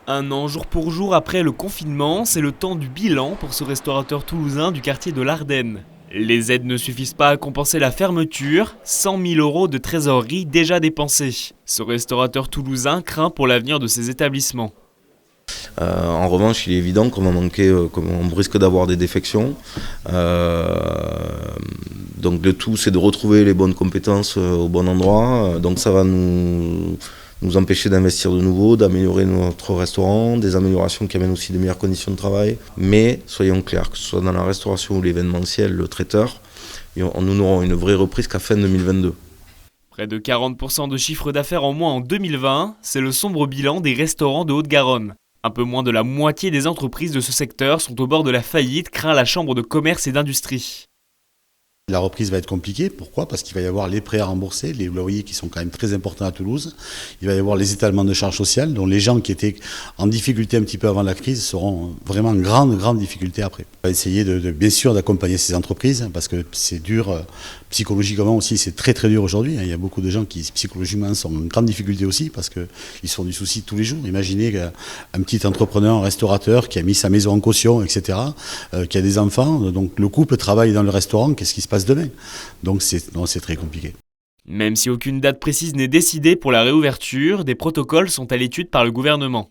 Un an jour pour jour après le confinement, c'est le temps du bilan pour ce restaurateur toulousain du quartier de l'Ardenne. Les aides ne suffisent pas à compenser la fermeture, 100 000 € de trésorerie déjà dépensés. Ce restaurateur toulousain craint pour l'avenir de ses établissements. En revanche, il est évident qu'on va manquer, qu'on risque d'avoir des défections. Donc le tout, c'est de retrouver les bonnes compétences au bon endroit. Donc ça va nous empêcher d'investir de nouveau, d'améliorer notre restaurant, des améliorations qui amènent aussi de meilleures conditions de travail. Mais soyons clairs, que ce soit dans la restauration ou l'événementiel, le traiteur, nous n'aurons une vraie reprise qu'à fin 2022. Près de 40% de chiffre d'affaires en moins en 2020, c'est le sombre bilan des restaurants de Haute-Garonne. Un peu moins de la moitié des entreprises de ce secteur sont au bord de la faillite, craint la Chambre de commerce et d'industrie. La reprise va être compliquée. Pourquoi ? Parce qu'il va y avoir les prêts à rembourser, les loyers qui sont quand même très importants à Toulouse. Il va y avoir les étalements de charges sociales, dont les gens qui étaient en difficulté un petit peu avant la crise seront vraiment en grande difficulté après. On va essayer bien sûr d'accompagner ces entreprises, parce que c'est dur psychologiquement aussi, c'est très dur aujourd'hui. Il y a beaucoup de gens qui psychologiquement sont en grande difficulté aussi, parce qu'ils se font du souci tous les jours. Imaginez un petit entrepreneur, un restaurateur qui a mis sa maison en caution, etc., qui a des enfants, donc le couple travaille dans le restaurant, qu'est-ce qui se passe demain ? Donc c'est très compliqué. Même si aucune date précise n'est décidée pour la réouverture, des protocoles sont à l'étude par le gouvernement.